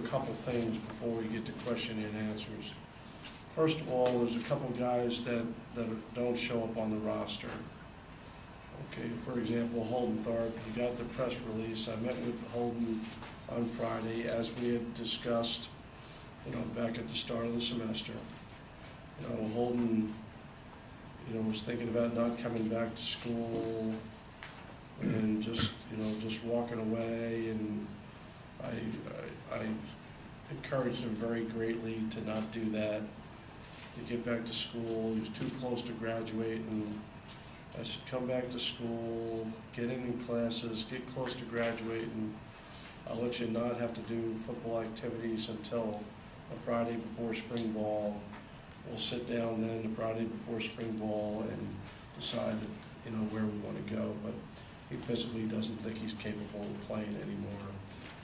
a couple things before we get to question and answers. First of all, there's a couple guys that don't show up on the roster. Okay, for example, Holden Tharp, he got the press release. I met with Holden on Friday, as we had discussed, back at the start of the semester. Holden, was thinking about not coming back to school and just walking away, and I encouraged him very greatly to not do that, to get back to school. He was too close to graduate, and I said, come back to school, get in classes, get close to graduating. I'll let you not have to do football activities until the Friday before spring ball. We'll sit down then the Friday before spring ball and decide where we want to go. But he physically doesn't think he's capable of playing anymore.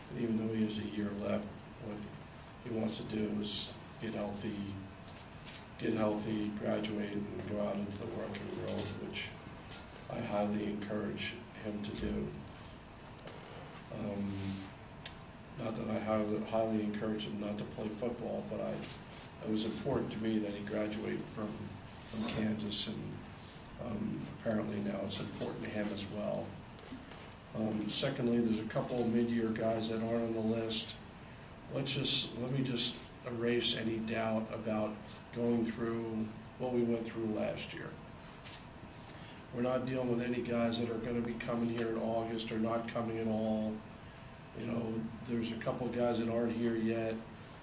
And even though he has a year left, what he wants to do is get healthy, graduate, and go out into the working world, which I highly encourage him to do. Not that I highly encourage him not to play football, but it was important to me that he graduate from Kansas, and apparently now it's important to him as well. Secondly, there's a couple of mid-year guys that aren't on the list. Let me just erase any doubt about going through what we went through last year. We're not dealing with any guys that are going to be coming here in August or not coming at all. There's a couple of guys that aren't here yet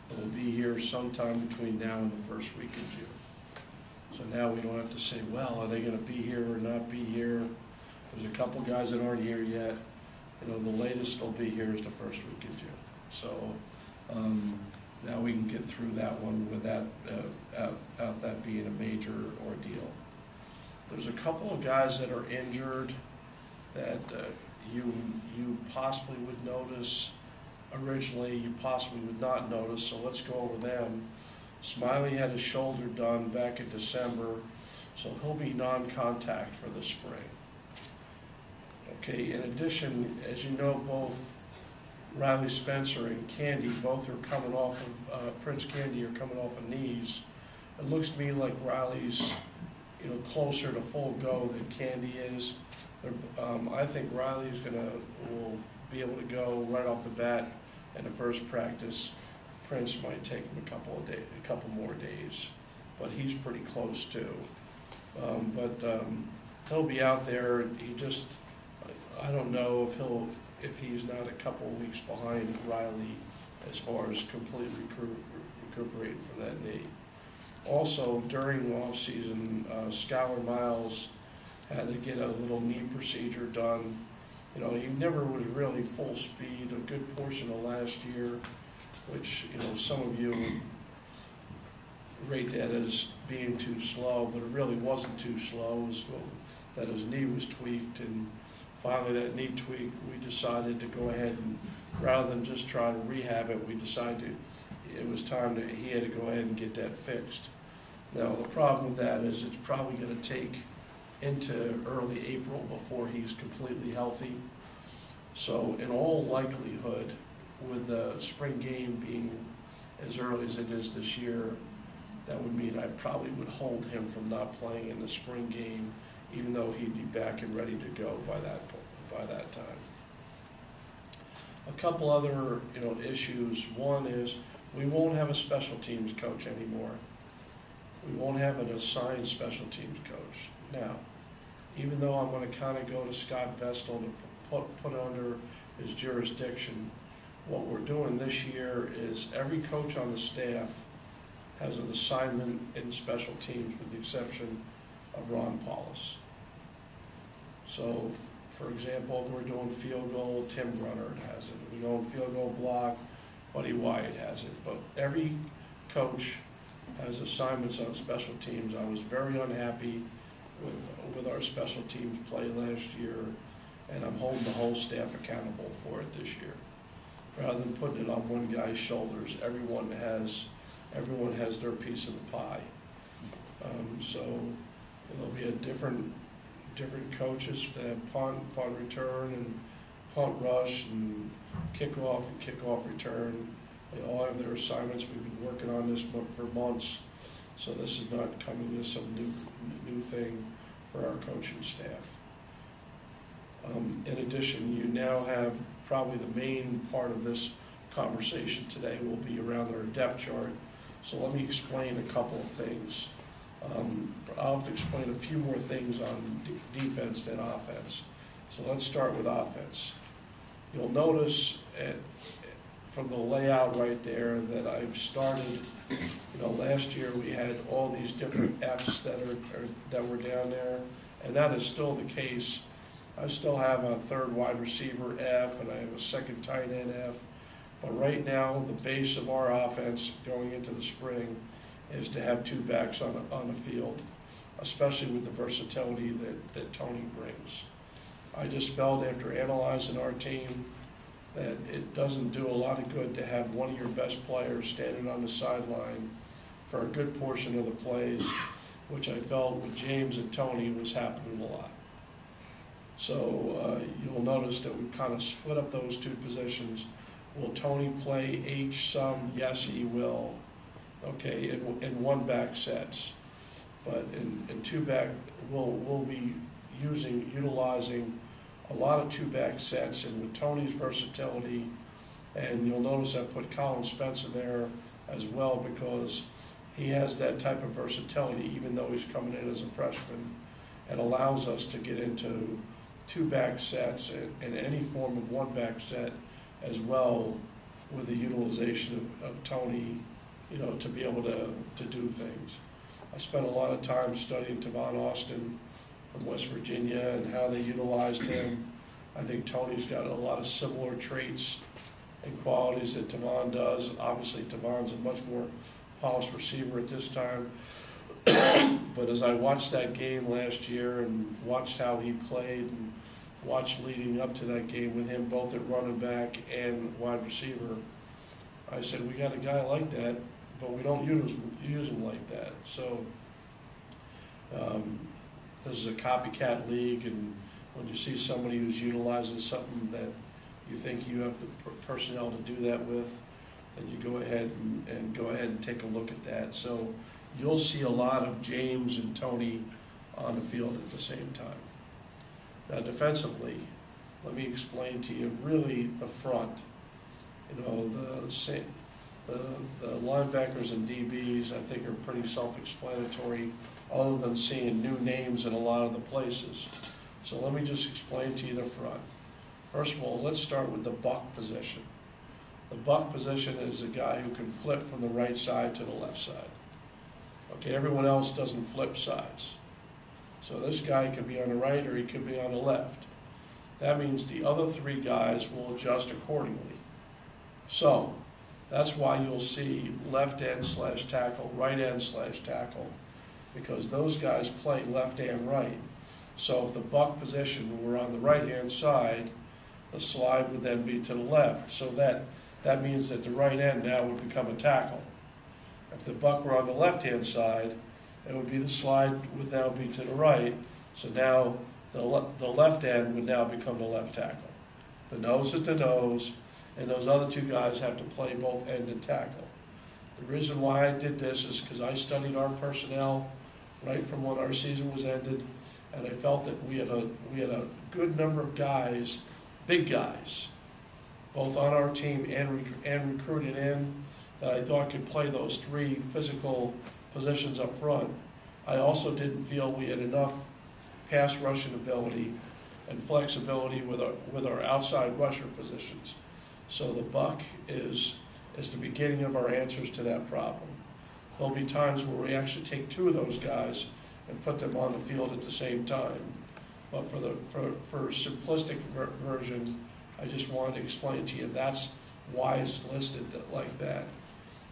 that will be here sometime between now and the first week in June. So now we don't have to say, well, are they going to be here or not be here? There's a couple of guys that aren't here yet. The latest they'll be here is the first week in June. So now we can get through that one without that being a major ordeal. There's a couple of guys that are injured that you possibly would notice. Originally, you possibly would not notice, so let's go over them. Smiley had his shoulder done back in December, so he'll be non-contact for the spring. Okay, in addition, as you know, both Riley Spencer and Candy, both are coming off of, Prince Candy are coming off of knees. It looks to me like Riley's closer to full go than Candy is. I think Riley's will be able to go right off the bat in the first practice. Prince might take him a couple more days, but he's pretty close too. He'll be out there. I don't know if he's not a couple of weeks behind Riley as far as completely recuperating from that knee. Also, during the off-season, Skylar Miles had to get a little knee procedure done. He never was really full speed a good portion of last year, which, some of you would rate that as being too slow, but it really wasn't too slow. It was that his knee was tweaked, and finally that knee tweak, we decided to go ahead and, rather than just try to rehab it, we decided it was time that he had to go ahead and get that fixed. Now, the problem with that is it's probably going to take into early April before he's completely healthy. So in all likelihood, with the spring game being as early as it is this year, that would mean I probably would hold him from not playing in the spring game, even though he'd be back and ready to go by that time. A couple other issues. One is we won't have a special teams coach anymore. We won't have an assigned special teams coach. Now, even though I'm going to kind of go to Scott Vestal to put under his jurisdiction, what we're doing this year is every coach on the staff has an assignment in special teams with the exception of Ron Paulus. So, for example, if we're doing field goal, Tim Grunnard has it. If we go in field goal block, Buddy Wyatt has it. But every coach has assignments on special teams. I was very unhappy with our special teams play last year, and I'm holding the whole staff accountable for it this year. Rather than putting it on one guy's shoulders, everyone has their piece of the pie. So there'll be a different coaches that have punt return and punt rush and kickoff return. They all have their assignments. We've been working on this for months, so this is not coming as some new thing for our coaching staff. In addition, you now have probably the main part of this conversation today will be around our depth chart. So let me explain a couple of things. I'll have to explain a few more things on defense than offense. So let's start with offense. You'll notice from the layout right there that I've started, last year we had all these different Fs that were down there, and that is still the case. I still have a third wide receiver F, and I have a second tight end F. But right now, the base of our offense going into the spring is to have two backs on the field, especially with the versatility that Tony brings. I just felt after analyzing our team that it doesn't do a lot of good to have one of your best players standing on the sideline for a good portion of the plays, which I felt with James and Tony was happening a lot. So you'll notice that we kind of split up those two positions. Will Tony play H some? Yes, he will. Okay, in one back sets, but in two back, we'll be utilizing a lot of two back sets, and with Tony's versatility, and you'll notice I put Colin Spencer there as well because he has that type of versatility, even though he's coming in as a freshman. It allows us to get into two back sets and any form of one back set as well, with the utilization of Tony, to be able to do things. I spent a lot of time studying Tavon Austin from West Virginia and how they utilized him. I think Tony's got a lot of similar traits and qualities that Tavon does. Obviously, Tavon's a much more polished receiver at this time. But as I watched that game last year and watched how he played and watched leading up to that game with him both at running back and wide receiver, I said, we got a guy like that, but we don't use him like that. So this is a copycat league, and when you see somebody who's utilizing something that you think you have the personnel to do that with, then you go ahead and take a look at that. So you'll see a lot of James and Tony on the field at the same time. Now defensively, let me explain to you really the front. The linebackers and DBs I think are pretty self-explanatory, other than seeing new names in a lot of the places. So let me just explain to you the front. First of all, let's start with the buck position. The buck position is the guy who can flip from the right side to the left side. Okay, everyone else doesn't flip sides. So this guy could be on the right or he could be on the left. That means the other three guys will adjust accordingly. So that's why you'll see left end / tackle, right end / tackle, because those guys play left and right. So if the buck position were on the right hand side, the slide would then be to the left. So that means that the right end now would become a tackle. If the buck were on the left hand side, it would be the slide would now be to the right. So now the left end would now become the left tackle. The nose is the nose, and those other two guys have to play both end and tackle. The reason why I did this is because I studied our personnel right from when our season was ended, and I felt that we had a good number of guys, big guys, both on our team and recruited in, that I thought could play those three physical positions up front. I also didn't feel we had enough pass rushing ability and flexibility with our outside rusher positions. So the buck is the beginning of our answers to that problem. There'll be times where we actually take two of those guys and put them on the field at the same time. But for simplistic version, I just wanted to explain to you that's why it's listed like that.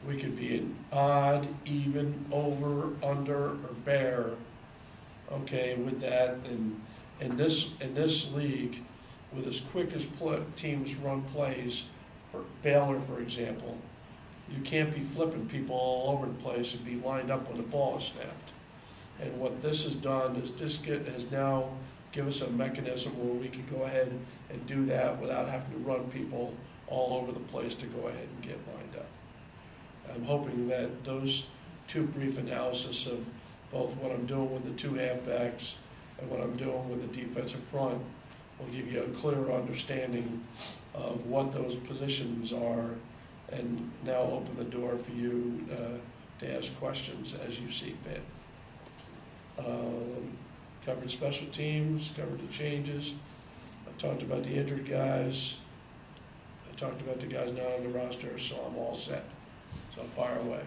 We could be an odd, even, over, under, or bare, okay, with that. And in this league, with as quick as teams run plays, for Baylor, for example, you can't be flipping people all over the place and be lined up when the ball is snapped. And what this has done is has now given us a mechanism where we can go ahead and do that without having to run people all over the place to go ahead and get lined up. I'm hoping that those two brief analysis of both what I'm doing with the two halfbacks and what I'm doing with the defensive front will give you a clearer understanding of what those positions are, and now open the door for you to ask questions as you see fit. Covered special teams, covered the changes. I talked about the injured guys. I talked about the guys not on the roster, so I'm all set. So fire away.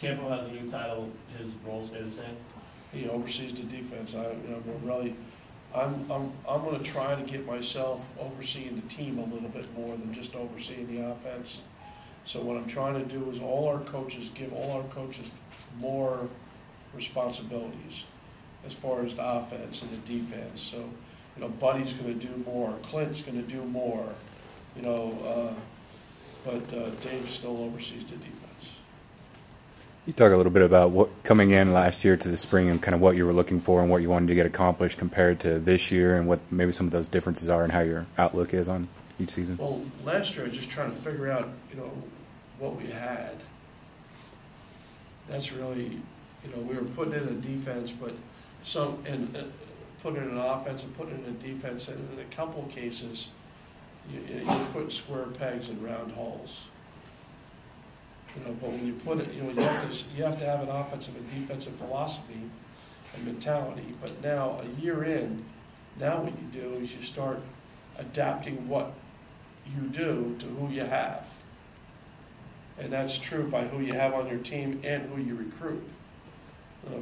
Campo has a new title. His role stay the same. He oversees the defense. I'm going to try to get myself overseeing the team a little bit more than just overseeing the offense. So what I'm trying to do is give all our coaches more responsibilities as far as the offense and the defense. So, Buddy's going to do more, Clint's going to do more, but Dave still oversees the defense. You talk a little bit about what coming in last year to the spring and kind of what you were looking for and what you wanted to get accomplished compared to this year, and what maybe some of those differences are and how your outlook is on each season. Well, last year I was just trying to figure out, what we had. That's really, we were putting in a defense, but putting in an offense and putting in a defense, and in a couple of cases, you put square pegs in round holes. But when you put it, you have to have an offensive and defensive philosophy and mentality. But now, a year in, now what you do is you start adapting what you do to who you have. And that's true by who you have on your team and who you recruit.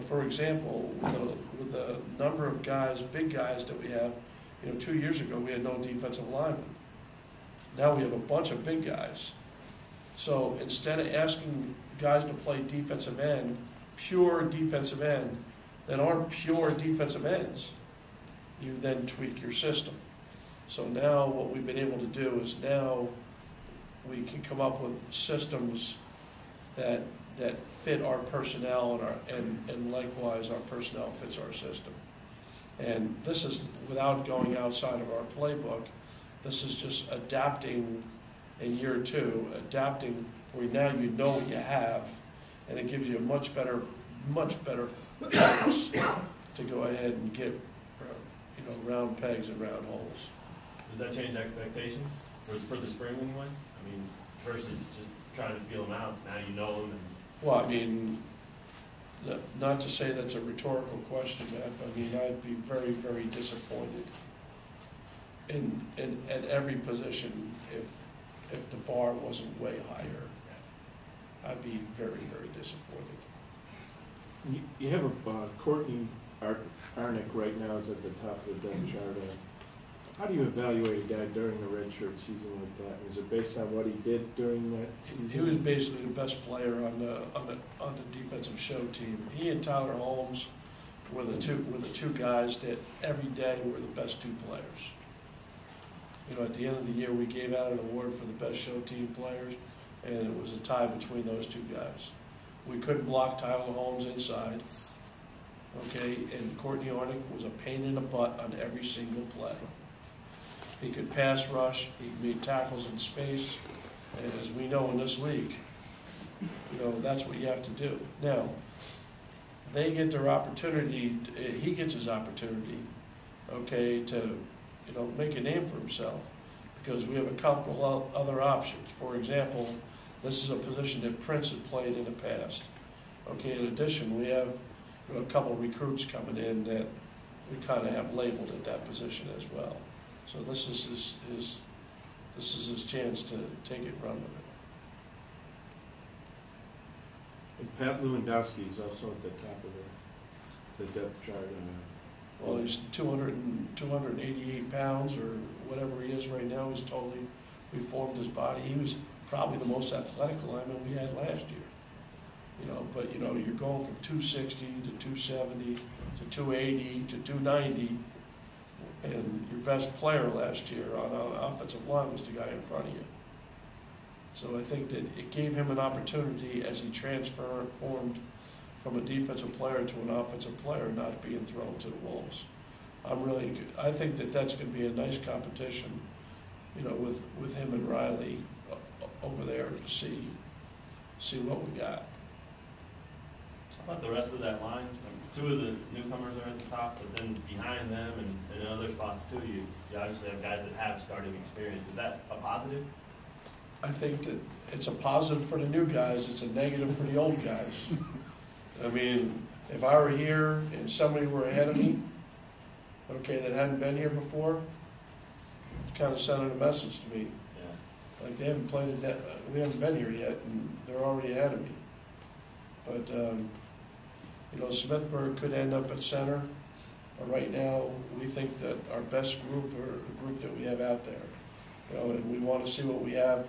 For example, with the number of guys, big guys that we have, 2 years ago we had no defensive linemen. Now we have a bunch of big guys. So instead of asking guys to play defensive end, pure defensive end, that aren't pure defensive ends, you then tweak your system. So now what we've been able to do is now we can come up with systems that fit our personnel and likewise our personnel fits our system. And this is without going outside of our playbook. This is just adapting in year two, adapting where now you know what you have, and it gives you a much better chance to go ahead and get round pegs and round holes. Does that change expectations for the spring anyway? I mean, versus just trying to feel them out. Now you know them. Well, not to say that's a rhetorical question, Matt, but I'd be very, very disappointed at every position if the bar wasn't way higher. I'd be very, very disappointed. You have Courtney Arnick right now is at the top of the depth chart. How do you evaluate a guy during a redshirt season like that? Is it based on what he did during that season? He was basically the best player on the defensive show team. He and Tyler Holmes were the two guys that every day were the best two players. At the end of the year, we gave out an award for the best show team players, and it was a tie between those two guys. We couldn't block Tyler Holmes inside, and Courtney Arnick was a pain in the butt on every single play. He could pass rush, he made tackles in space, and as we know in this league, that's what you have to do. Now, they get their opportunity, he gets his opportunity, to make a name for himself, because we have a couple of other options. For example, this is a position that Prince had played in the past. In addition, we have a couple of recruits coming in that we kind of have labeled at that position as well. So this is his chance to take it and run with it. And Pat Lewandowski is also at the top of the depth chart. Well, he's 288 pounds or whatever he is right now. He's totally reformed his body. He was probably the most athletic lineman we had last year. But you're going from 260 to 270 to 280 to 290, and your best player last year on an offensive line was the guy in front of you. So I think that it gave him an opportunity as he transformed from a defensive player to an offensive player, not being thrown to the wolves. I think that that's gonna be a nice competition, you know, with him and Riley over there to see what we got. How about the rest of that line? Two of the newcomers are at the top, but then behind them and in other spots too, you obviously have guys that have starting experience. Is that a positive? I think that it's a positive for the new guys, it's a negative for the old guys. I mean, if I were here and somebody were ahead of me, okay, that hadn't been here before, it's kind of sending a message to me. Yeah. Like, they haven't played it, we haven't been here yet, and they're already ahead of me. But, you know, Smithburg could end up at center. But right now, we think that our best group, or the group that we have out there, you know, and we want to see what we have,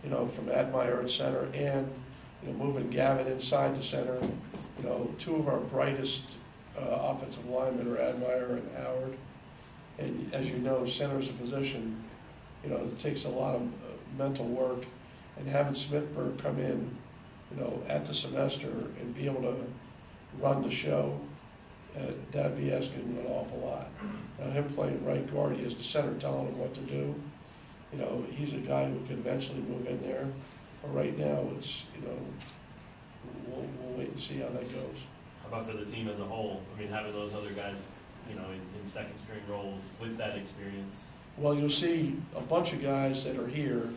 you know, from Admire at center, and, you know, moving Gavin inside the center. You know, two of our brightest offensive linemen are Admire and Howard. And as you know, center's a position, you know, it takes a lot of mental work. And having Smithburg come in, you know, at the semester and be able to run the show, that'd be asking him an awful lot. Now, him playing right guard, he has the center telling him what to do. You know, he's a guy who could eventually move in there. But right now, it's, you know, we'll wait and see how that goes. How about for the team as a whole? I mean, having those other guys, you know, in second string roles with that experience. Well, you'll see a bunch of guys that are here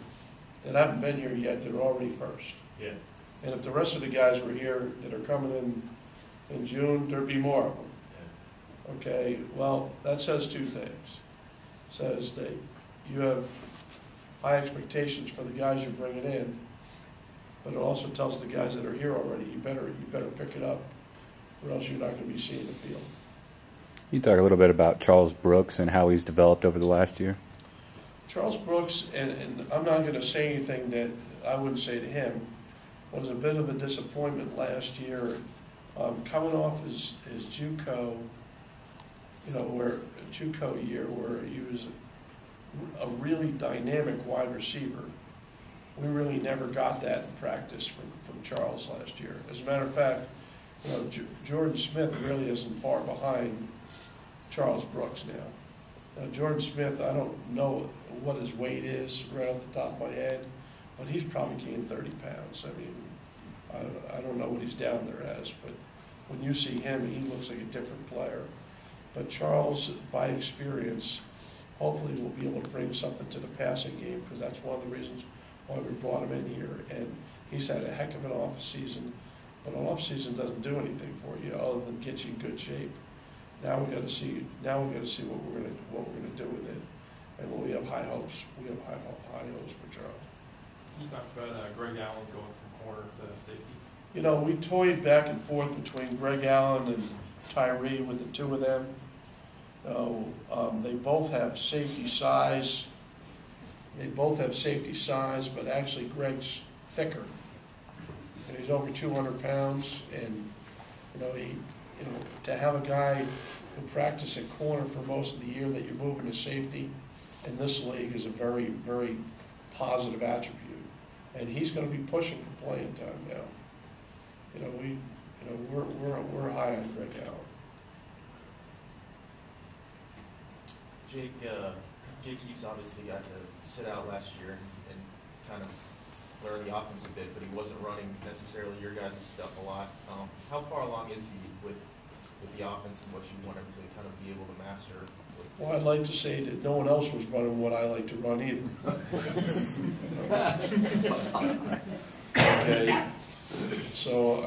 that haven't been here yet that are already first. Yeah. And if the rest of the guys were here that are coming in June, there'd be more of them. Yeah. Okay, well, that says two things. It says that you have high expectations for the guys you're bringing in, but it also tells the guys that are here already, you better pick it up, or else you're not going to be seeing the field. You talk a little bit about Charles Brooks and how he's developed over the last year. Charles Brooks, and I'm not going to say anything that I wouldn't say to him, was a bit of a disappointment last year, coming off his JUCO, you know, where JUCO year where he was a really dynamic wide receiver. We really never got that in practice from Charles last year. As a matter of fact, you know, Jordan Smith really isn't far behind Charles Brooks now. Now, Jordan Smith, I don't know what his weight is right off the top of my head, but he's probably gained 30 pounds. I mean, I don't know what he's down there as, but when you see him, he looks like a different player. But Charles, by experience, hopefully will be able to bring something to the passing game, because that's one of the reasons why we brought him in here. And he's had a heck of an off season, but an off season doesn't do anything for you other than get you in good shape. Now we got to see. Now we got to see what we're gonna do with it, and we have high hopes. We have high hopes for Charles. You talked about Greg Allen going from corner to safety. You know, we toyed back and forth between Greg Allen and Tyree with the two of them. They both have safety size. But actually Greg's thicker. And he's over 200 pounds, and to have a guy who practiced at corner for most of the year that you're moving to safety in this league is a very, very positive attribute. And he's going to be pushing for playing time now. We're high on Greg Allen. Jake Hughes obviously got to sit out last year and kind of learn the offense a bit, but he wasn't running necessarily your guys' stuff a lot. How far along is he with the offense and what you want him to kind of be able to master? Well, I'd like to say that no one else was running what I like to run either. Okay, so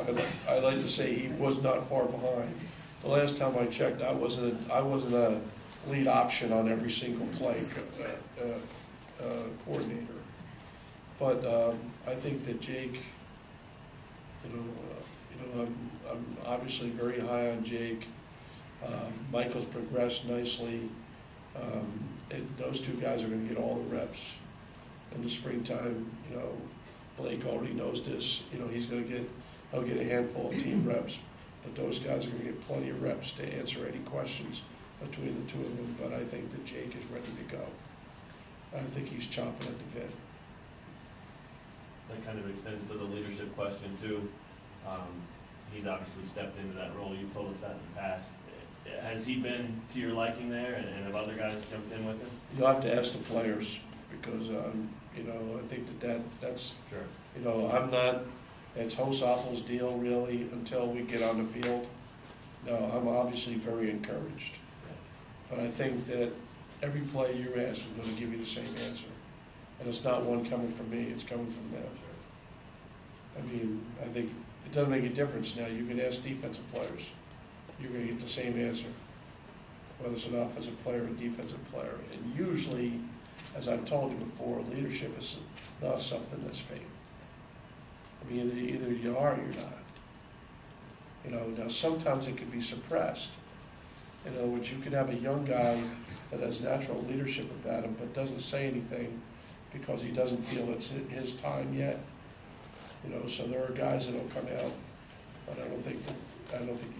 I'd like to say he was not far behind. The last time I checked, I wasn't a lead option on every single play coordinator. But I think that Jake, I'm obviously very high on Jake. Michael's progressed nicely. Those two guys are going to get all the reps in the springtime. Blake already knows this. He'll get a handful of team reps, but those guys are going to get plenty of reps to answer any questions between the two of them. But I think that Jake is ready to go. I think he's chomping at the bit. That kind of extends to the leadership question too. He's obviously stepped into that role. You've told us that in the past. Has he been to your liking there, and have other guys jumped in with him? You'll have to ask the players, because, you know, I think that's, Sure. you know, I'm not, it's Hosoppel's deal really until we get on the field. No, I'm obviously very encouraged. But I think that every play you ask is gonna give you the same answer. And it's not one coming from me, it's coming from them. I mean, I think it doesn't make a difference now. You can ask defensive players. You're gonna get the same answer, whether it's an offensive player or a defensive player. And usually, as I've told you before, leadership is not something that's fake. I mean, either you are or you're not. You know, now sometimes it can be suppressed. In other words, you could have a young guy that has natural leadership about him, but doesn't say anything because he doesn't feel it's his time yet. You know, so there are guys that'll come out, but I don't think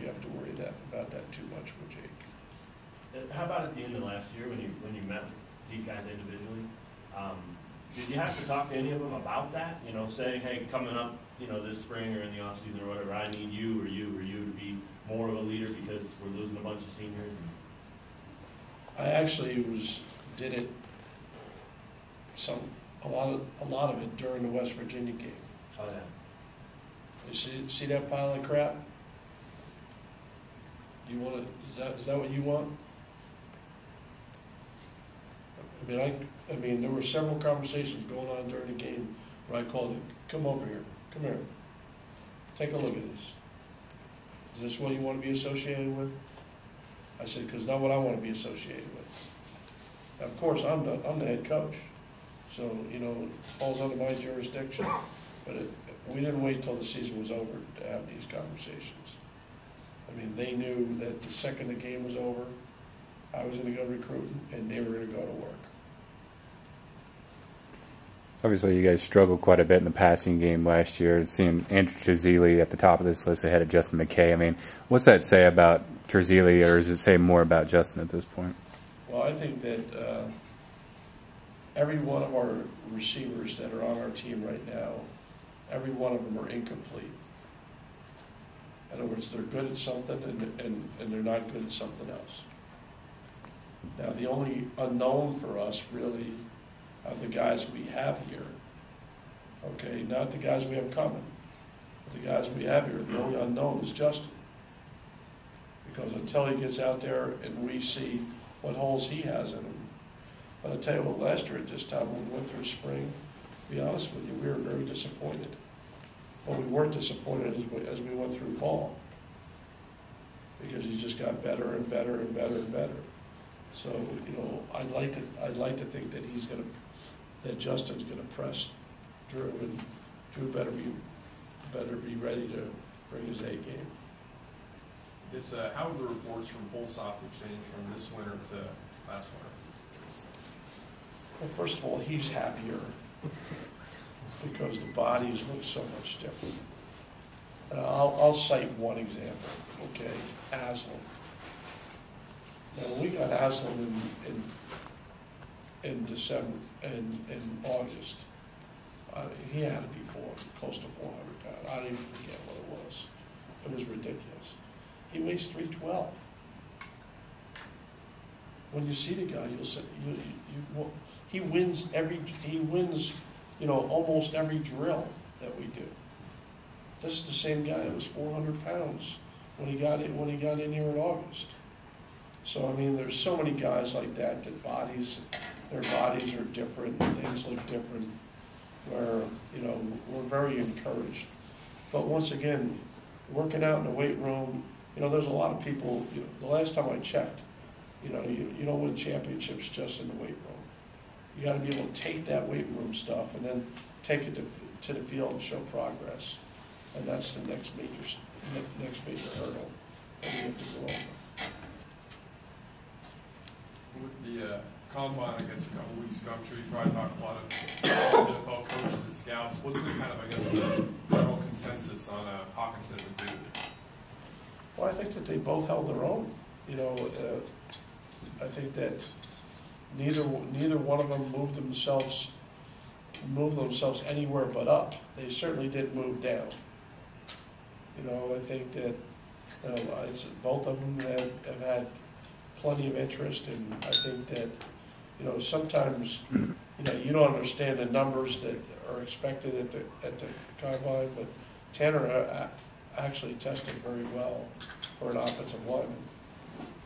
you have to worry about that too much with Jake. How about at the end of last year when you met with these guys individually? Did you have to talk to any of them about that? You know, saying, hey, coming up, you know, this spring or in the off season or whatever, I need you or you or you to be more of a leader because we're losing a bunch of seniors. I actually did it a lot of it during the West Virginia game. Oh yeah. You see that pile of crap? You want it? Is that what you want? I mean, there were several conversations going on during the game where I called him, come over here, come here, take a look at this. Is this what you want to be associated with? I said, because not what I want to be associated with. Now, of course, I'm the head coach, so, you know, it falls under my jurisdiction, but we didn't wait till the season was over to have these conversations. I mean, they knew that the second the game was over, I was going to go recruiting, and they were going to go to work. Obviously, you guys struggled quite a bit in the passing game last year. Seeing Andrew Terzili at the top of this list ahead of Justin McKay. I mean, what's that say about Terzili, or does it say more about Justin at this point? Well, I think that every one of our receivers that are on our team right now, every one of them are incomplete. In other words, they're good at something and they're not good at something else. Now, the only unknown for us really are the guys we have here. Okay, not the guys we have coming. But the guys we have here, the only unknown is Justin. Because until he gets out there and we see what holes he has in him. But I'll tell you what, last year at this time when we went through spring, to be honest with you, we were very disappointed. But we weren't disappointed as we went through fall. Because he just got better and better and better and better. So, you know, I'd like to think that that Justin's gonna press Drew, and Drew better be ready to bring his A game. How have the reports from Hosoppel changed from this winter to last winter? Well, first of all, he's happier because the bodies look so much different. I'll cite one example, okay? Aslan. Now, when we got Aslan in December, in August, he had to be close to 400 pounds. I don't even forget what it was. It was ridiculous. He weighs 312. When you see the guy, you'll say he wins you know, almost every drill that we do. This is the same guy that was 400 pounds when he got in here in August. So I mean, there's so many guys like that their bodies are different, things look different. Where, you know, we're very encouraged. But once again, working out in the weight room, you know, there's a lot of people. You know, the last time I checked, you know, you don't win championships just in the weight room. You got to be able to take that weight room stuff and then take it to the field and show progress. And that's the next major hurdle that we have to go over. With the combine, I guess, a couple weeks ago, I'm sure you probably talked to a lot of NFL coaches and scouts. What's the kind of, I guess, the general consensus on Hawkinson and Booth? Well, I think that they both held their own. You know, I think that neither one of them moved themselves anywhere but up. They certainly didn't move down. You know, I think that You know, both of them have had plenty of interest, and I think that, you know, sometimes, you know, you don't understand the numbers that are expected at the combine, but Tanner actually tested very well for an offensive lineman.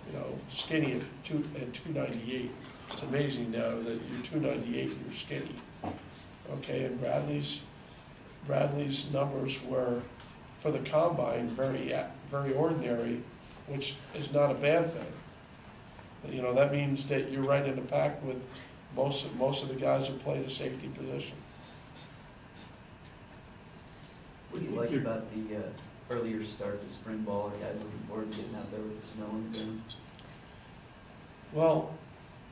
You know, skinny at 298. It's amazing now that you're 298 and you're skinny. Okay, and Bradley's numbers were, for the combine, very ordinary, which is not a bad thing. You know, that means that you're right in the pack with most of the guys who play the safety position. What do you like about the earlier start to spring ball? Are guys looking forward to getting out there with the snow and the ground? Well,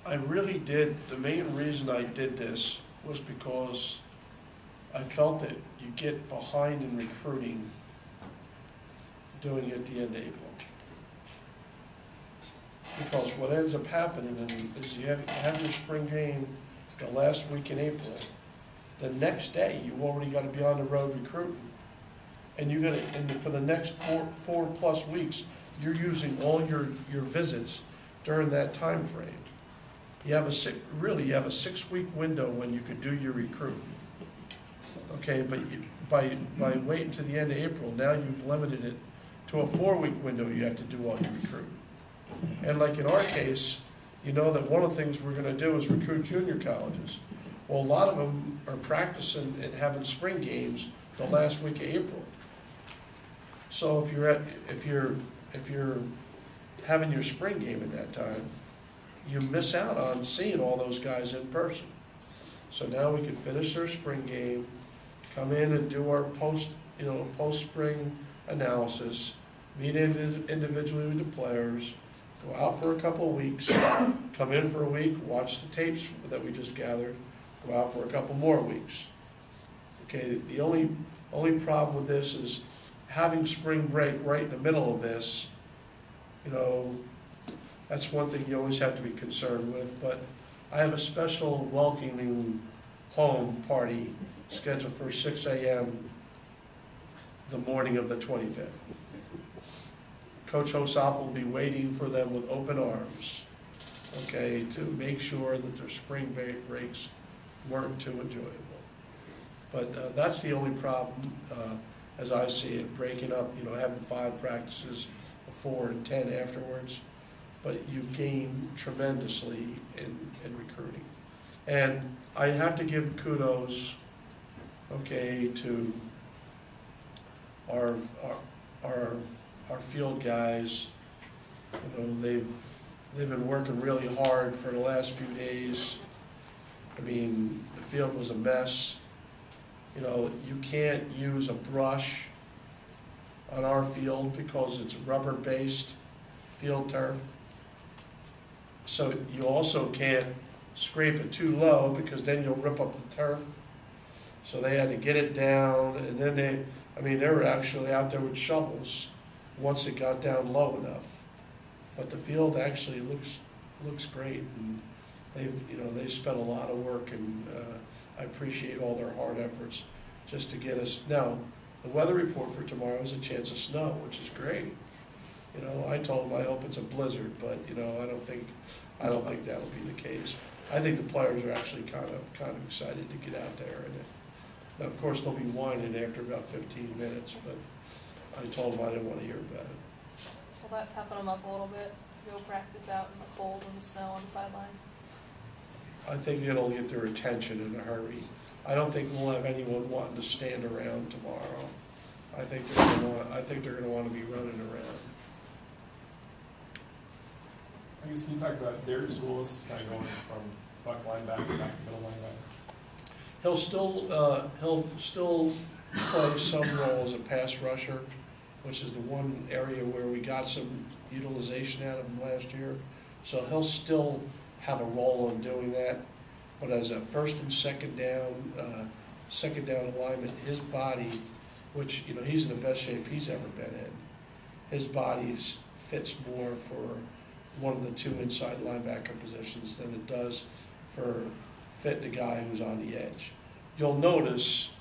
I really did. The main reason I did this was because I felt that you get behind in recruiting doing it at the end of April. Because what ends up happening is you have your spring game the last week in April. The next day, you've already got to be on the road recruiting. And for the next four plus weeks, you're using all your visits during that time frame. You have a 6-week window when you could do your recruiting. Okay, but by waiting to the end of April, now you've limited it to a 4-week window. You have to do all your recruiting. And like in our case, you know that one of the things we're going to do is recruit junior colleges. Well, a lot of them are practicing and having spring games the last week of April. So if you're having your spring game at that time, you miss out on seeing all those guys in person. So now we can finish their spring game, come in and do our post-spring analysis, meet individually with the players, go out for a couple of weeks, come in for a week, watch the tapes that we just gathered, go out for a couple more weeks. Okay, the only problem with this is having spring break right in the middle of this. You know, that's one thing you always have to be concerned with, but I have a special welcoming home party scheduled for 6 a.m. the morning of the 25th. Coach Hosop will be waiting for them with open arms, okay, to make sure that their spring breaks weren't too enjoyable. But that's the only problem, as I see it, breaking up, you know, having 5 practices, 4 and 10 afterwards. But you gain tremendously in recruiting. And I have to give kudos, okay, to our field guys. You know, they've been working really hard for the last few days. I mean, the field was a mess. You know, you can't use a brush on our field because it's rubber-based field turf. So you also can't scrape it too low because then you'll rip up the turf. So they had to get it down, and then they were actually out there with shovels once it got down low enough. But the field actually looks great, and they spent a lot of work, and I appreciate all their hard efforts just to get us. Now, the weather report for tomorrow is a chance of snow, which is great. You know, I told them I hope it's a blizzard, but you know, I don't think that'll be the case. I think the players are actually kind of excited to get out there, and of course they'll be whining after about 15 minutes. But I told them I didn't want to hear about it. Will that toughen them up a little bit? Go practice out in the cold and the snow on the sidelines? I think it'll get their attention in a hurry. I don't think we'll have anyone wanting to stand around tomorrow. I think they're going to want to be running around. I guess can you talk about Darius Willis kind of going from buck linebacker back to middle linebacker? He'll still play some role as a pass rusher, which is the one area where we got some utilization out of him last year. So he'll still have a role in doing that. But as a first and second down alignment, his body, which, you know, he's in the best shape he's ever been in, his body fits more for one of the 2 inside linebacker positions than it does for fitting a guy who's on the edge. You'll notice,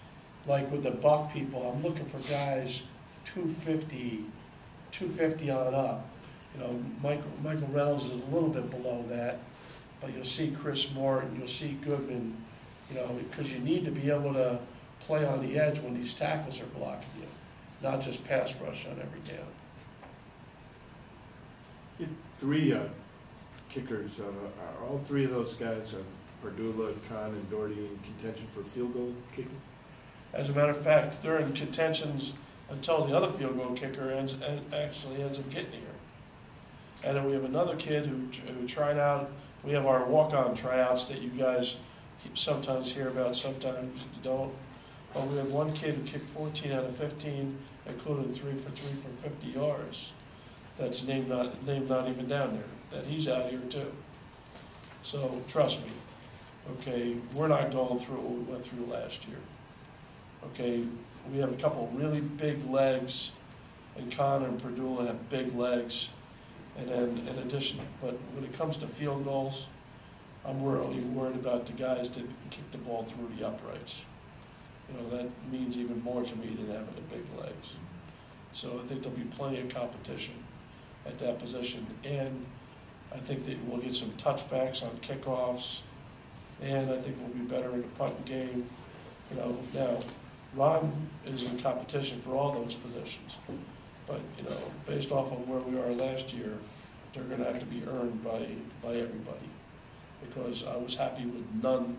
like with the Buck people, I'm looking for guys 250 250 on up. You know, Michael Reynolds is a little bit below that, but you'll see Chris Morton, you'll see Goodman, you know, because you need to be able to play on the edge when these tackles are blocking you, not just pass rush on every down. You had three kickers. Are all three of those guys, Perdula, Kahn, and Doherty, in contention for field goal kicking? As a matter of fact, they're in contentions until the other field goal kicker actually ends up getting here. And then we have another kid who tried out. We have our walk-on tryouts that you guys sometimes hear about, sometimes you don't. But we had one kid who kicked 14 out of 15, including 3 for 50 yards. That's named not even down there. That he's out here too. So trust me. Okay, we're not going through what we went through last year. Okay, we have a couple really big legs, and Connor and Perdula have big legs. And then in addition, but when it comes to field goals, I'm really worried about the guys that kick the ball through the uprights. You know, that means even more to me than having the big legs. So I think there'll be plenty of competition at that position. And I think that we'll get some touchbacks on kickoffs. And I think we'll be better in the punting game. You know, now, Ron is in competition for all those positions. But, you know, based off of where we are last year, they're going to have to be earned by everybody. Because I was happy with none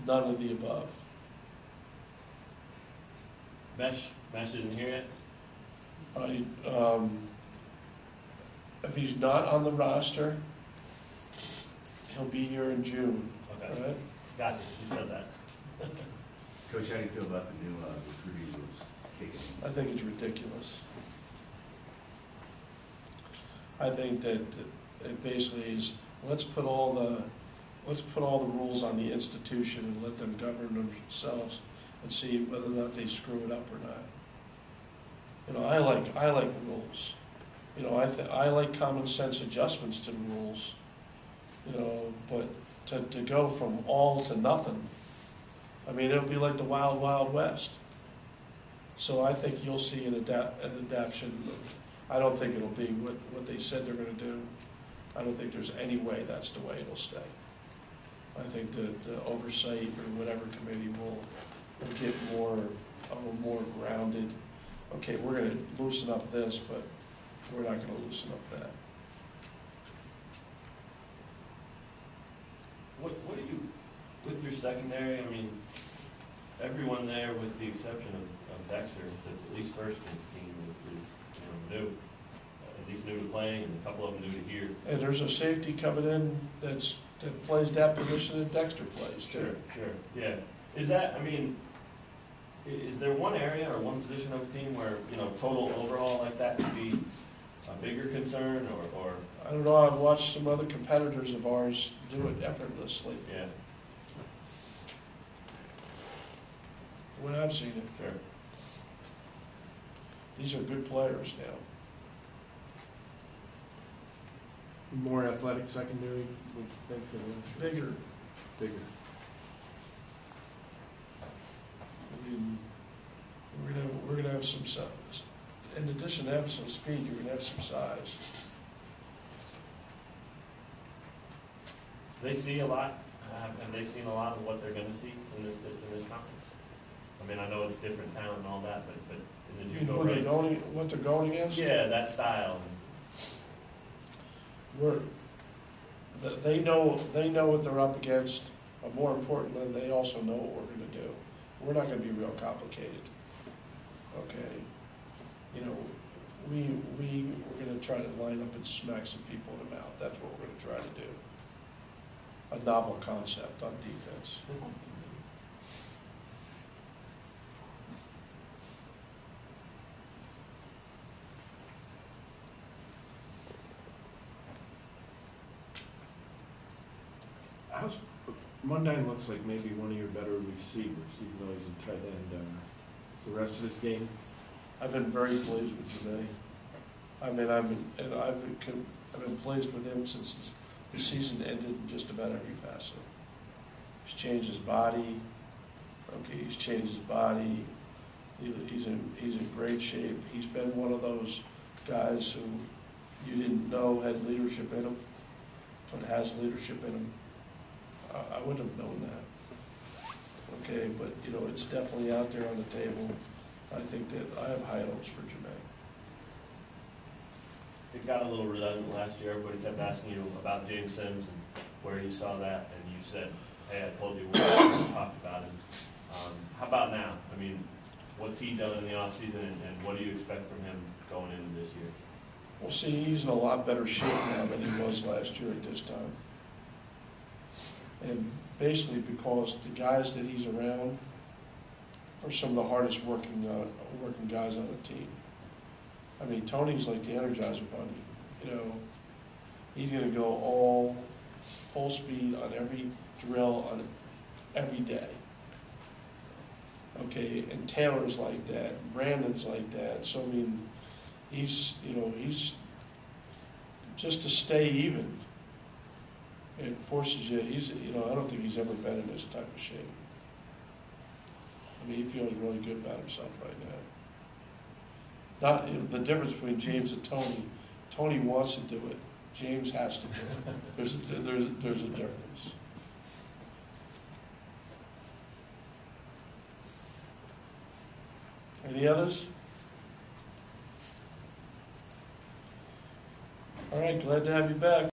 of the above. Mesh isn't here yet? If he's not on the roster, he'll be here in June, Okay, right? gotcha, you said that. Coach, how do you feel about the new recruiting rules kicking in? I think it's ridiculous. I think that it basically is, let's put all the rules on the institution and let them govern themselves and see whether or not they screw it up or not. You know, I like the rules. You know, I like common sense adjustments to the rules. You know, but to go from all to nothing, I mean, it'll be like the wild, wild west. So I think you'll see an adaptation. I don't think it'll be what they said they're going to do. I don't think there's any way that's the way it'll stay. I think the oversight or whatever committee will get more grounded. Okay, we're going to loosen up this, but we're not going to loosen up that. What do you, with your secondary, I mean, everyone there, with the exception of Dexter, that's at least first in the team, is new. At least new to playing, and a couple of them new to here. And there's a safety coming in that plays that position that Dexter plays too. Sure, yeah. Is that, I mean, is there one area or one position of the team where, you know, total overall like that could be a bigger concern, or? I don't know, I've watched some other competitors of ours do it effortlessly, Yeah, the way I've seen it. sure. These are good players now. More athletic secondary, would you think, than Bigger. bigger? I mean, we're gonna have some size. In addition to having some speed, you're gonna have some size. They see a lot, and they've seen a lot of what they're gonna see in this conference. I mean, I know it's different talent and all that, but in the You know judo range. what they're going against? Yeah, that style. They know what they're up against, but more importantly, they also know what we're gonna do. We're not gonna be real complicated, okay? You know, we're gonna try to line up and smack some people in the mouth. That's what we're gonna try to do. A novel concept on defense. Mundine looks like maybe one of your better receivers, even though he's a tight end. It's the rest of his game. I've been very pleased with Janae. I mean, I've been pleased with him since the season ended in just about every facet. He's changed his body. Okay, he's changed his body. He's in great shape. He's been one of those guys who you didn't know had leadership in them, but has leadership in them. I wouldn't have known that. Okay, but, you know, it's definitely out there on the table. I think that I have high hopes for Jermaine. It got a little redundant last year. Everybody kept asking you about James Sims and where you saw that, and you said, hey, I told you we talked about him. How about now? I mean, what's he done in the offseason, and what do you expect from him going into this year? Well, see, he's in a lot better shape now than he was last year at this time. And basically because the guys that he's around are some of the hardest working guys on the team. I mean, Tony's like the Energizer Bunny, you know. He's gonna go all full speed on every drill on every day. Okay, and Taylor's like that, Brandon's like that, so I mean, he's just to stay even. It forces you, I don't think he's ever been in this type of shape. I mean, he feels really good about himself right now. The difference between James and Tony wants to do it, James has to do it. There's a difference. Any others? All right, glad to have you back.